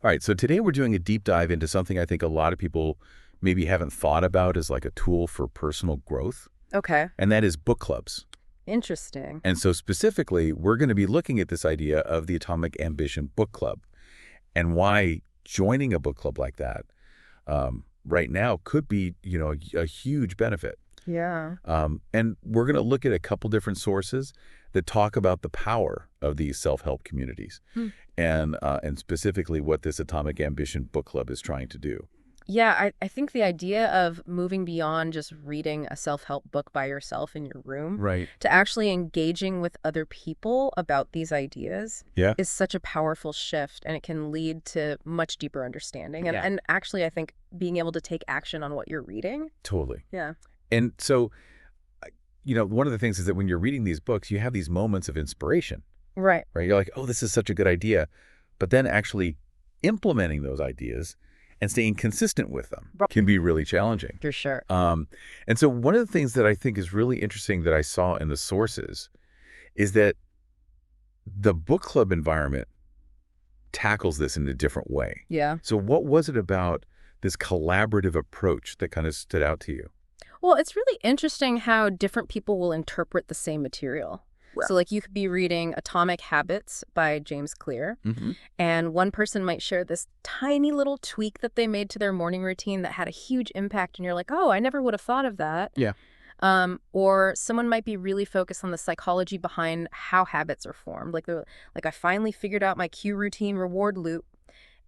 All right, so today we're doing a deep dive into something I think a lot of people maybe haven't thought about as like a tool for personal growth, Okay. and that is book clubs. Interesting. And so specifically, we're going to be looking at this idea of the Atomic Ambition Book Club and why joining a book club like that right now could be, a huge benefit. Yeah. And we're going to look at a couple different sources that talk about the power of these self-help communities and specifically what this Atomic Ambition Book Club is trying to do. Yeah, I think the idea of moving beyond just reading a self-help book by yourself in your room Right. to actually engaging with other people about these ideas Yeah. is such a powerful shift, and it can lead to much deeper understanding. And, Yeah. and actually, I think being able to take action on what you're reading. Totally. Yeah. And so, one of the things is that when you're reading these books, you have these moments of inspiration, Right. right? You're like, oh, this is such a good idea. But then actually implementing those ideas and staying consistent with them can be really challenging. For sure. And so one of the things that I think is really interesting that I saw in the sources is that the book club environment tackles this in a different way. Yeah. So what was it about this collaborative approach that kind of stood out to you? Well, it's really interesting how different people will interpret the same material. Right. So, like, you could be reading Atomic Habits by James Clear, and one person might share this tiny little tweak that they made to their morning routine that had a huge impact, and you're like, oh, I never would have thought of that. Yeah. Or someone might be really focused on the psychology behind how habits are formed. Like, I finally figured out my cue routine reward loop.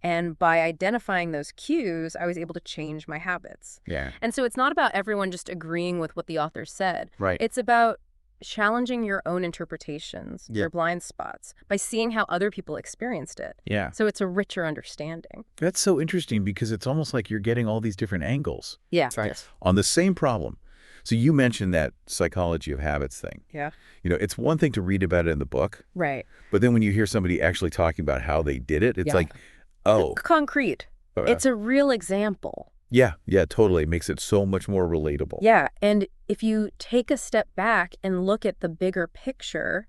And by identifying those cues, I was able to change my habits. Yeah. And so it's not about everyone just agreeing with what the author said. Right. It's about challenging your own interpretations, your blind spots, by seeing how other people experienced it. Yeah. So it's a richer understanding. That's so interesting because it's almost like you're getting all these different angles. Yeah. Right. On the same problem. So you mentioned that psychology of habits thing. Yeah. It's one thing to read about it in the book. Right. But then when you hear somebody actually talking about how they did it, it's like, oh. Concrete. It's a real example. Yeah, totally. It makes it so much more relatable. Yeah, and if you take a step back and look at the bigger picture,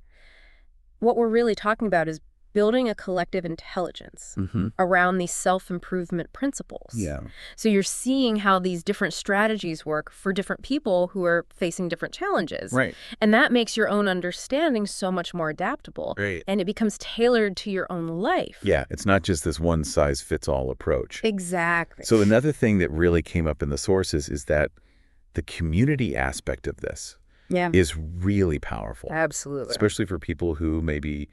what we're really talking about is building a collective intelligence around these self-improvement principles. Yeah. So you're seeing how these different strategies work for different people who are facing different challenges. Right. And that makes your own understanding so much more adaptable. Right. And it becomes tailored to your own life. Yeah, it's not just this one-size-fits-all approach. Exactly. So another thing that really came up in the sources is that the community aspect of this is really powerful. Absolutely. Especially for people who maybe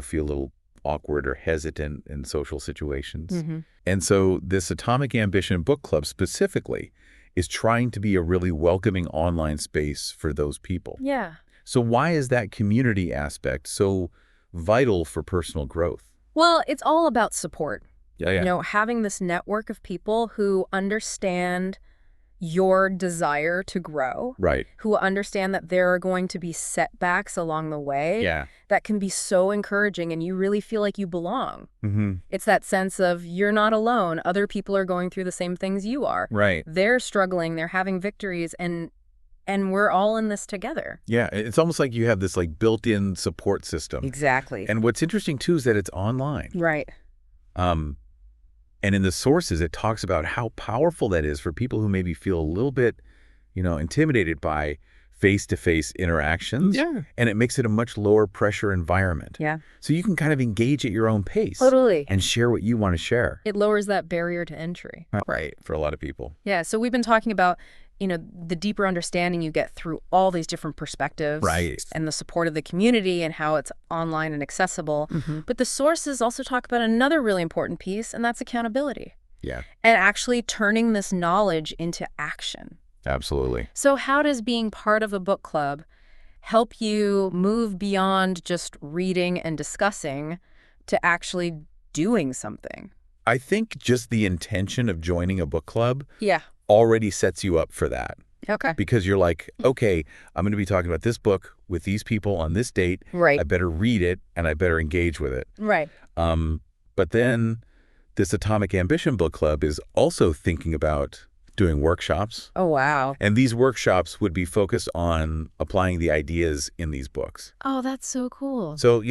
feel a little awkward or hesitant in social situations. And so this Atomic Ambition Book Club specifically is trying to be a really welcoming online space for those people. Yeah. So why is that community aspect so vital for personal growth? Well, it's all about support. Yeah. Having this network of people who understand your desire to grow, Right. who understand that there are going to be setbacks along the way, that can be so encouraging, and you really feel like you belong. It's that sense of you're not alone. Other people are going through the same things you are. Right. They're struggling, they're having victories, and we're all in this together. Yeah, it's almost like you have this like built-in support system. Exactly. And what's interesting too is that it's online. Right. And in the sources, it talks about how powerful that is for people who maybe feel a little bit, intimidated by face-to-face interactions. Yeah. And it makes it a much lower pressure environment. Yeah. So you can kind of engage at your own pace. Totally. And share what you want to share. It lowers that barrier to entry. Right. For a lot of people. Yeah. So we've been talking about, the deeper understanding you get through all these different perspectives. Right. And the support of the community and how it's online and accessible. But the sources also talk about another really important piece, and that's accountability. Yeah. And actually turning this knowledge into action. Absolutely. So how does being part of a book club help you move beyond just reading and discussing to actually doing something? I think just the intention of joining a book club already sets you up for that. Okay. Because you're like, okay, I'm going to be talking about this book with these people on this date. Right. I better read it and I better engage with it. Right. But then this Atomic Ambition Book Club is also thinking about doing workshops. Oh, wow. And these workshops would be focused on applying the ideas in these books. Oh, that's so cool. So,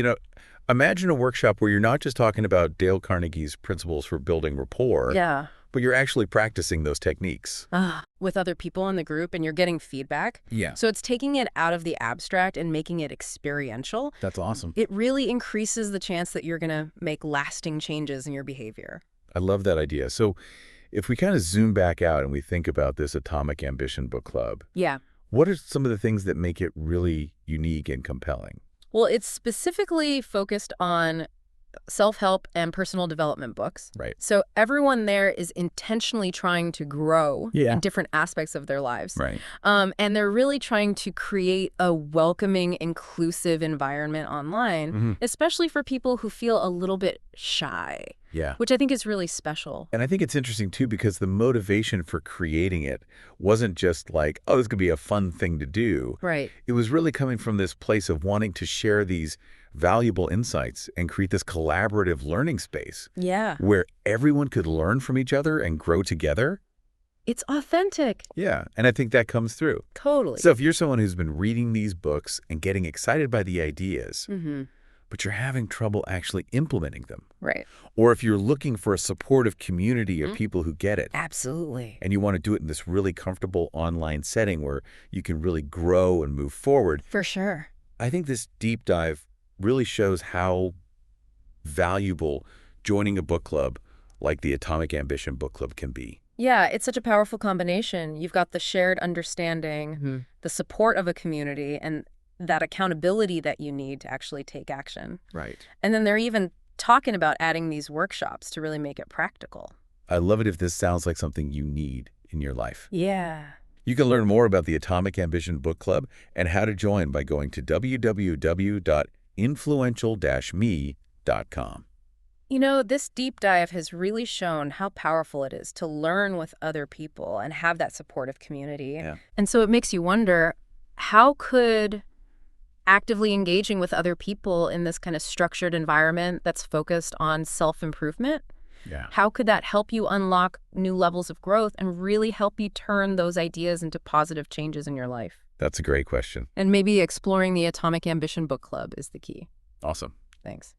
Imagine a workshop where you're not just talking about Dale Carnegie's principles for building rapport, Yeah. but you're actually practicing those techniques. With other people in the group and you're getting feedback. Yeah. So it's taking it out of the abstract and making it experiential. That's awesome. It really increases the chance that you're going to make lasting changes in your behavior. I love that idea. So if we kind of zoom back out and we think about this Atomic Ambition book club, Yeah. what are some of the things that make it really unique and compelling? Well, it's specifically focused on self-help and personal development books. Right. So everyone there is intentionally trying to grow Yeah. in different aspects of their lives. Right. And they're really trying to create a welcoming, inclusive environment online, especially for people who feel a little bit shy, Yeah. which I think is really special. And I think it's interesting, too, because the motivation for creating it wasn't just like, oh, this could be a fun thing to do. Right. It was really coming from this place of wanting to share these valuable insights and create this collaborative learning space Yeah. where everyone could learn from each other and grow together. It's authentic. Yeah, and I think that comes through. Totally. So if you're someone who's been reading these books and getting excited by the ideas, but you're having trouble actually implementing them, Right. or if you're looking for a supportive community of people who get it, Absolutely. and you want to do it in this really comfortable online setting where you can really grow and move forward, For sure. I think this deep dive really shows how valuable joining a book club like the Atomic Ambition book club can be. Yeah, it's such a powerful combination. You've got the shared understanding, the support of a community, and that accountability that you need to actually take action. Right. And then they're even talking about adding these workshops to really make it practical. I love it if this sounds like something you need in your life. Yeah. You can learn more about the Atomic Ambition book club and how to join by going to www.influential-me.com. You know, this deep dive has really shown how powerful it is to learn with other people and have that supportive community. Yeah. And so it makes you wonder, how could actively engaging with other people in this kind of structured environment that's focused on self-improvement, Yeah. how could that help you unlock new levels of growth and really help you turn those ideas into positive changes in your life? That's a great question. And maybe exploring the Atomic Ambition book club is the key. Awesome. Thanks.